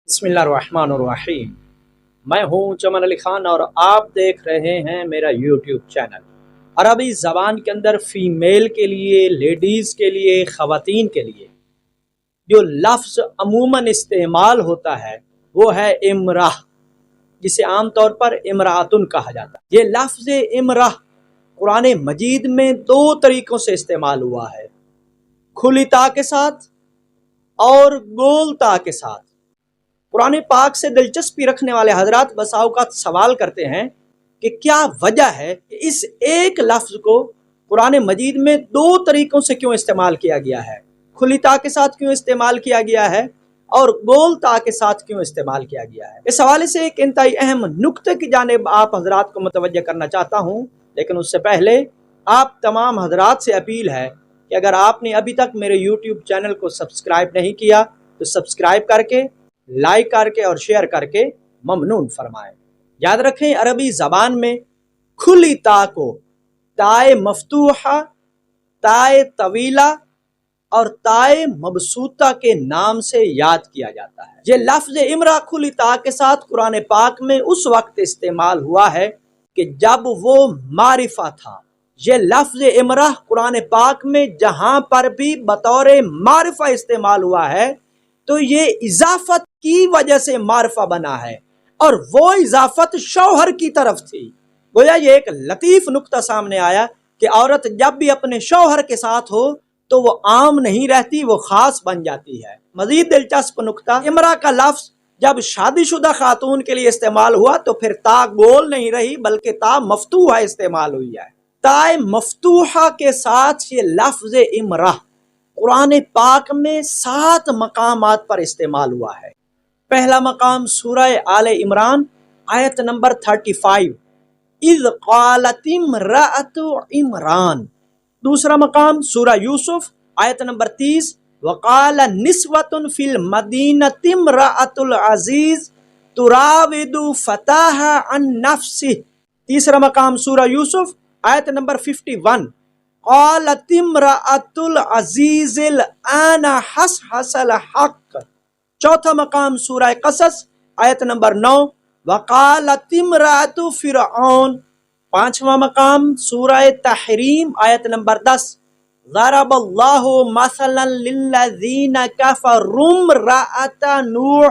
बिस्मिल्लाहिर्रहमानिर्रहीम। मैं हूं चमन अली खान और आप देख रहे हैं मेरा यूट्यूब चैनल। अरबी ज़बान के अंदर फ़ीमेल के लिए, लेडीज़ के लिए, ख़वातीन के लिए जो लफ्ज़ अमूमन इस्तेमाल होता है वो है इमराह, जिसे आम तौर पर इमरातुन कहा जाता है। ये लफ्ज़ इमराह कुरान मजीद में दो तरीक़ों से इस्तेमाल हुआ है, खुली ता के साथ और गोल ता के साथ। कुरान पाक से दिलचस्पी रखने वाले हजरात बसा औक़ात सवाल करते हैं कि क्या वजह है कि इस एक लफ्ज़ को कुरान मजीद में दो तरीक़ों से क्यों इस्तेमाल किया गया है, खुली ता के साथ क्यों इस्तेमाल किया गया है और गोल ता के साथ क्यों इस्तेमाल किया गया है। इस हवाले से एक इंतहाई अहम नुक्ते की जानिब आप हजरात को मुतवज्जह करना चाहता हूँ, लेकिन उससे पहले आप तमाम हजरात से अपील है कि अगर आपने अभी तक मेरे यूट्यूब चैनल को सब्सक्राइब नहीं किया तो सब्सक्राइब करके, लाइक करके और शेयर करके ममनून फरमाएं। याद रखें, अरबी ज़बान में खुली ता को ताए मफ्तूहा, ताए तवीला और ताए मबसूता के नाम से याद किया जाता है। ये लफ्ज़ इमरा खुली ता के साथ कुरान पाक में उस वक्त इस्तेमाल हुआ है कि जब वो मारिफा था। ये लफ्ज़ इमरा कुरान पाक में जहाँ पर भी बतौर मारिफा इस्तेमाल हुआ है तो ये इजाफत की वजह से मारफा बना है, और वो इजाफत शौहर की तरफ थी। गोया ये एक लतीफ़ नुक्ता सामने आया कि औरत जब भी अपने शौहर के साथ हो तो वो आम नहीं रहती, वो ख़ास बन जाती है। मज़ीद दिलचस्प नुक्ता, इमरा का लफ्ज़ जब शादीशुदा खातून के लिए इस्तेमाल हुआ तो फिर ता गोल नहीं रही बल्कि ता मफ्तूहा इस्तेमाल हुई है। ताए मफ्तूहा के साथ ये लफ्ज़ इमरा कुरान पाक में 7 मकामात पर इस्तेमाल हुआ है। पहला मकाम सूरह आले इमरान आयत नंबर 35, इज़ क़ालत इम्रअतु इमरान। दूसरा मकाम सूरह यूसुफ आयत नंबर 30, वक़ाल निस्वतुन फिल मदीनति इम्रअतुल अज़ीज़ तुराविदु फ़ताहा अन नफ्सिही। तीसरा मकाम सूरह यूसुफ आयत नंबर 51, क़ालत इम्रअतुल अज़ीज़िल आना हसहसल हक़। चौथा मकाम सूरह क़सस आयत नंबर 9, वक़ालत इम्रअतु फ़िरऔन। पांचवा मकाम सूरह तहरीम आयत नंबर 10, ज़रबल्लाहु मसलन लिल्लज़ीना कफ़रू इम्रअत नूह।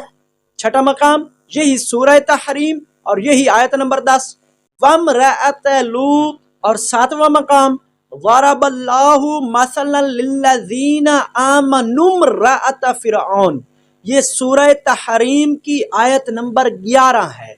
छठा मकाम यही सूरह तहरीम और यही आयत नंबर 10, वम्रअत लूत। और सातवां मकाम ज़रबल्लाहु मसलन लिल्लज़ीना आमनु इम्रअत फ़िरऔन। ये सूरह तहरीम की आयत नंबर 11 है।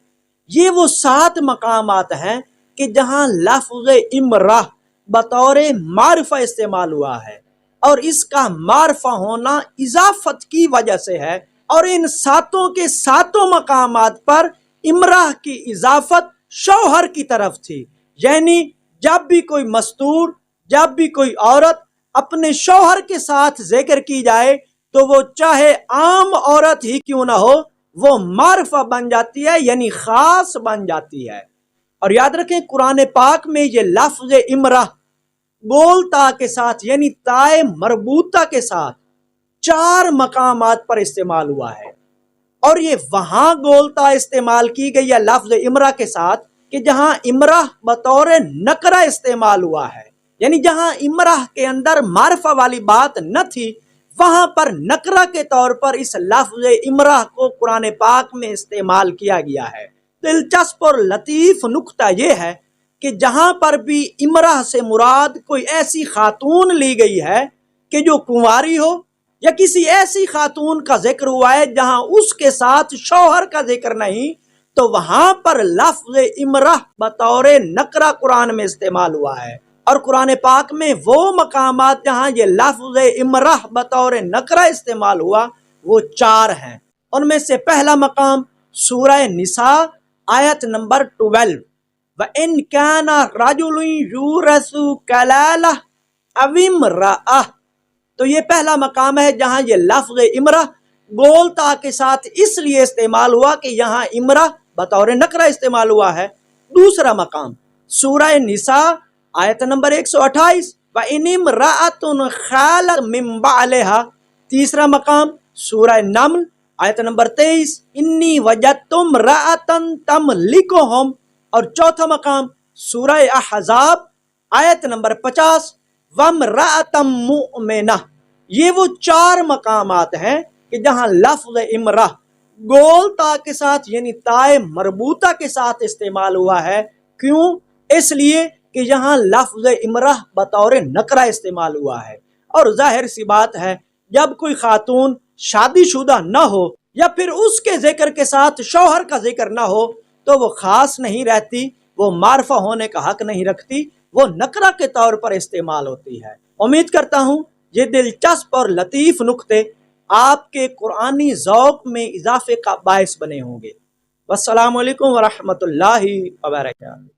ये वो 7 मकामात हैं कि जहाँ लफ्ज़ इमरा बतौर मारिफा इस्तेमाल हुआ है, और इसका मारिफा होना इजाफत की वजह से है, और इन सातों के सातों मकामात पर इमरा की इजाफत शौहर की तरफ थी। यानी जब भी कोई मस्तूर, जब भी कोई औरत अपने शौहर के साथ जिक्र की जाए तो वो चाहे आम औरत ही क्यों ना हो, वो मारफा बन जाती है, यानी खास बन जाती है। और याद रखें, कुरान पाक में ये लफ्ज़ इमरा गोल ता के साथ यानी ताए मरबूता के साथ 4 मकामात पर इस्तेमाल हुआ है। और ये वहां गोल ता इस्तेमाल की गई है लफ्ज़ इमरा के साथ कि जहां इमरा बतौर नकरा इस्तेमाल हुआ है, यानी जहां इमरा के अंदर मारफा वाली बात न थी, वहां पर नकरा के तौर पर इस लफ्ज़ इमरा को कुरान पाक में इस्तेमाल किया गया है। दिलचस्प और लतीफ़ नुक्ता यह है कि जहां पर भी इमरा से मुराद कोई ऐसी खातून ली गई है कि जो कुंवारी हो, या किसी ऐसी खातून का जिक्र हुआ है जहां उसके साथ शौहर का जिक्र नहीं, तो वहां पर लफ्ज़ इमरा बतौर नकरा कुरान में इस्तेमाल हुआ है। और कुरान पाक में वो मकामात जहाँ ये लफ्ज़ इमरा बतौर नकरा इस्तेमाल हुआ वो 4 हैं। उनमें से पहला मकाम सूरह निसा आयत नंबर 12, व इन काना रजुलुन यूरसु कलाला अव इम्रअह। तो ये पहला मकाम है जहाँ ये लफ्ज़ इमरा गोल ता के साथ इसलिए इस्तेमाल हुआ कि यहाँ इमरा बतौर नकरा इस्तेमाल हुआ है। दूसरा मकाम सूरह निसा आयत नंबर 128, व इन इम्रअतुन खालत मिन बालिहा। तीसरा मकाम सूरह नम्ल آیت نمبر 23 انی وجدتم رأتن تملکہم، اور چوتھا مقام سورہ احزاب آیت نمبر 50 وامرأتم مؤمنہ۔ یہ وہ 4 مقامات ہیں کہ جہاں لفظ امرہ گول تا کے ساتھ یعنی تائے مربوطہ کے ساتھ استعمال ہوا ہے۔ کیوں؟ اس لیے کہ یہاں لفظ امرہ بطور نکرہ استعمال ہوا ہے، اور ظاہر سی بات ہے جب کوئی خاتون شادی شدہ نہ ہو یا پھر اس کے ذکر کے ساتھ شوہر کا ذکر نہ ہو تو وہ خاص نہیں رہتی، وہ معرفہ ہونے کا حق نہیں رکھتی، وہ نکرہ کے طور پر استعمال ہوتی ہے۔ امید کرتا ہوں یہ دلچسپ اور لطیف نکتے آپ کے قرآنی ذوق میں اضافے کا باعث بنے ہوں گے۔ والسلام علیکم ورحمۃ اللہ وبرکاتہ۔